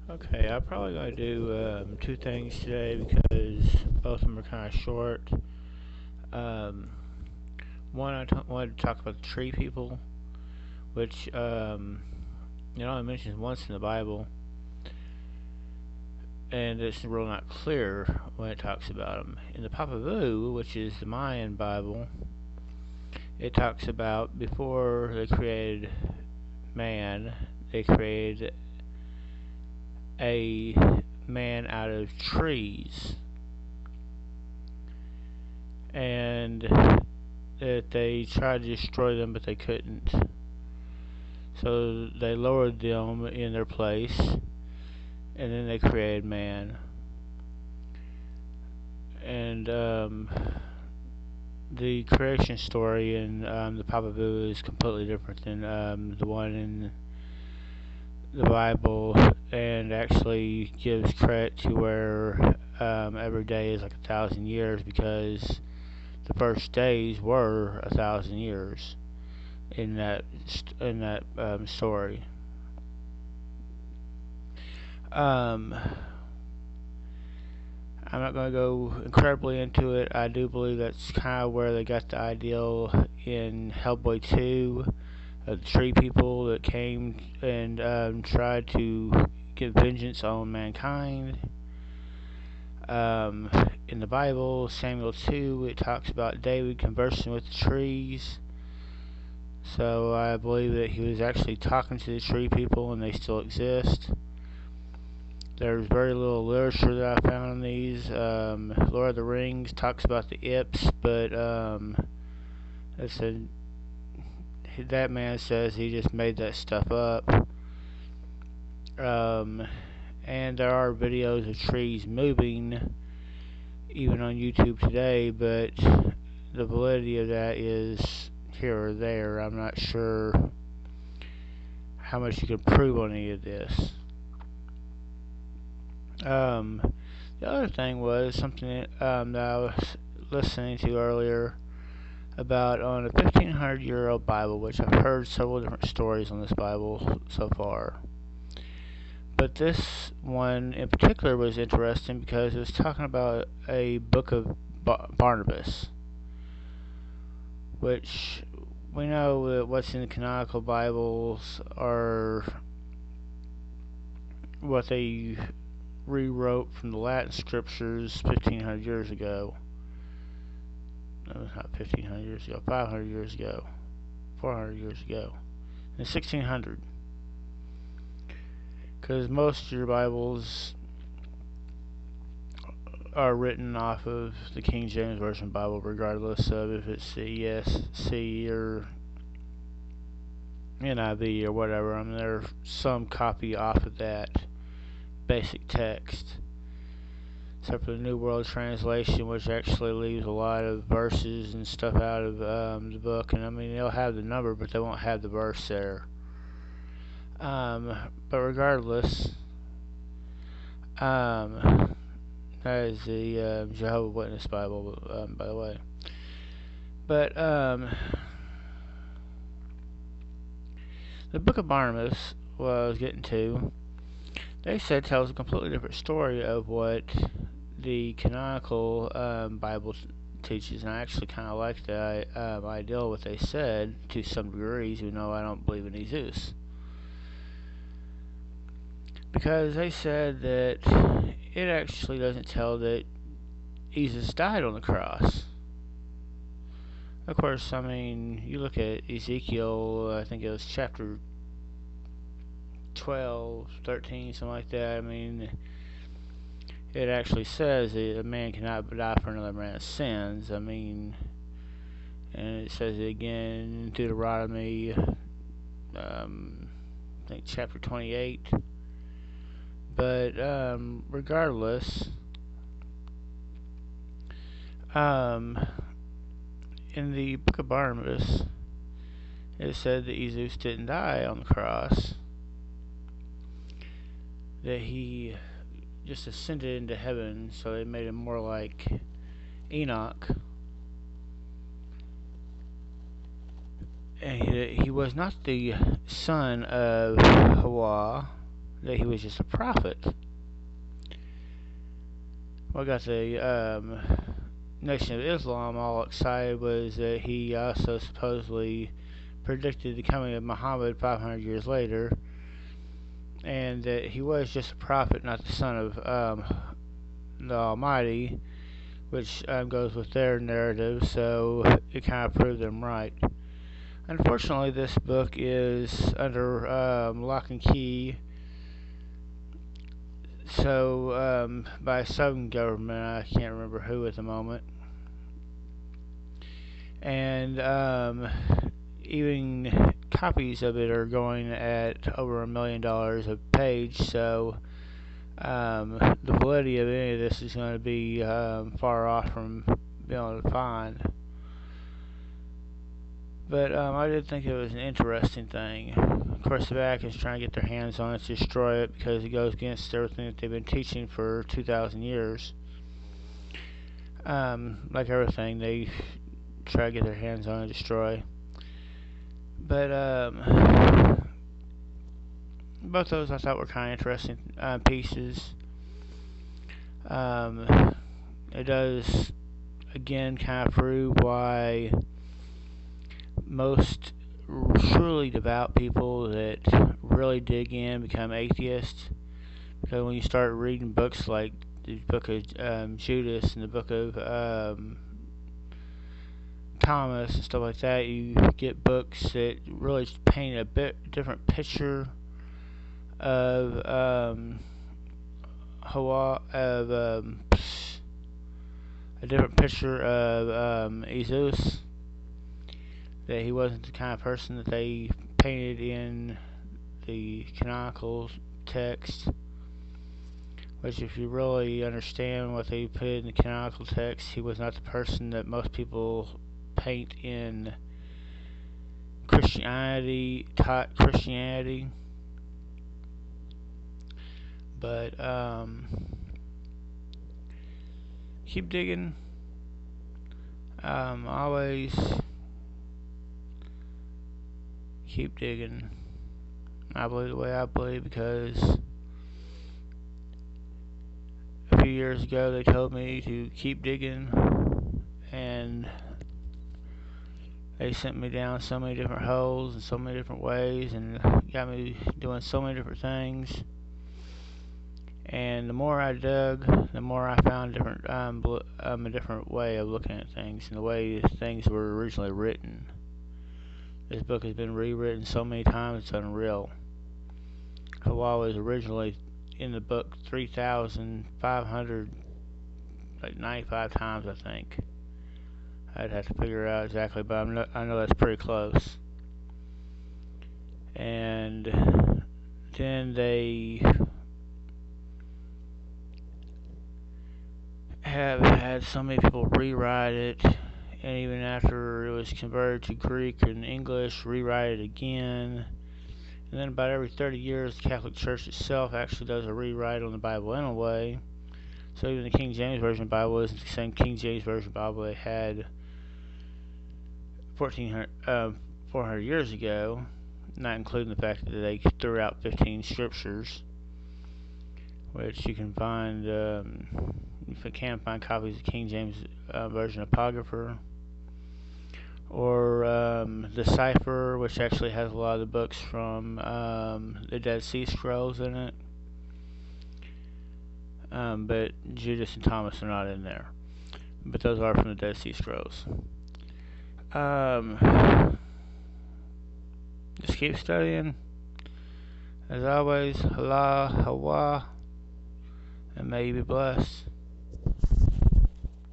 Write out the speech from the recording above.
Okay, I'm probably going to do two things today because both of them are kind of short. Um, one, wanted to talk about the tree people, which it only mentions once in the Bible, and it's really not clear when it talks about them. In the Papavu, which is the Mayan Bible, it talks about before they created man, they created a man out of trees, and that they tried to destroy them, but they couldn't. So they lowered them in their place, and then they created man. And the creation story in the Papa Boo is completely different than the one in the Bible, and actually gives credit to where every day is like 1,000 years because the first days were 1,000 years in that story. Um, I'm not going to go incredibly into it. I do believe that's kind of where they got the ideal in Hellboy 2 of the tree people that came and tried to get vengeance on mankind. Um, in the Bible, Samuel 2, it talks about David conversing with the trees. So I believe that he was actually talking to the tree people and they still exist. There's very little literature that I found on these. Lord of the Rings talks about the Ips, but it's a, that man says he just made that stuff up. Um, and there are videos of trees moving, even on YouTube today, but the validity of that is here or there. I'm not sure how much you can prove on any of this. Um, the other thing was something that I was listening to earlier about on a 1,500-year-old Bible, which I've heard several different stories on this Bible so far. But this one in particular was interesting because it was talking about a book of Barnabas, which we know that what's in the canonical Bibles are what they rewrote from the Latin scriptures 1,500 years ago. No, not 1,500 years ago, 500 years ago, 400 years ago, in 1600. Because most of your Bibles are written off of the King James Version Bible, regardless of if it's the ESC or NIV or whatever. I mean, there's some copy off of that basic text, except for the New World Translation, which actually leaves a lot of verses and stuff out of the book. And I mean, they'll have the number, but they won't have the verse there. But regardless, that is the Jehovah Witness Bible, by the way. But the Book of Barnabas, what I was getting to, they said tells a completely different story of what the canonical Bible teaches, and I actually kind of like the idea of what they said to some degrees, even though I don't believe in Jesus. Because they said that it actually doesn't tell that Jesus died on the cross. Of course, I mean, you look at Ezekiel, I think it was chapter 12, 13, something like that. I mean, it actually says that a man cannot die for another man's sins. I mean, and it says it again in Deuteronomy, I think chapter 28. But regardless, in the Book of Barnabas, it said that Jesus didn't die on the cross, that he just ascended into heaven, so they made him more like Enoch. And he was not the son of Hawa, that he was just a prophet. What got the Nation of Islam all excited was that he also supposedly predicted the coming of Muhammad 500 years later, and that he was just a prophet, not the son of the Almighty, which goes with their narrative, so it kind of proved them right. Unfortunately, this book is under lock and key, so by some government, I can't remember who at the moment, and even copies of it are going at over $1 million a page, so the validity of any of this is going to be far off from being able to find. But I did think it was an interesting thing. Of course, the Vatican's trying to get their hands on it to destroy it because it goes against everything that they've been teaching for 2,000 years. Like everything, they try to get their hands on and destroy. But both those I thought were kind of interesting pieces. It does, again, kind of prove why most truly devout people that really dig in become atheists. Because when you start reading books like the book of Judas and the book of Thomas and stuff like that, you get books that really paint a bit different picture of a different picture of Jesus, that he wasn't the kind of person that they painted in the canonical text. Which, if you really understand what they put in the canonical text, he was not the person that most people paint in Christianity, taught Christianity. But keep digging. Always keep digging. I believe the way I believe, because a few years ago they told me to keep digging, and they sent me down so many different holes in so many different ways, and got me doing so many different things. And the more I dug, the more I found a different way of looking at things and the way things were originally written. This book has been rewritten so many times, it's unreal. Hawa was originally in the book 3,595 times, I think. I'd have to figure out exactly, but I know that's pretty close. And then they have had so many people rewrite it, and even after it was converted to Greek and English, rewrite it again. And then about every 30 years, the Catholic Church itself actually does a rewrite on the Bible anyway. So even the King James Version Bible isn't the same King James Version Bible they had 400 years ago, not including the fact that they threw out 15 scriptures, which you can find, if you can find copies of King James Version Apocrypha, or the Cipher, which actually has a lot of the books from the Dead Sea Scrolls in it, but Judas and Thomas are not in there, but those are from the Dead Sea Scrolls. Just keep studying. As always, Allah, Hawa, and may you be blessed.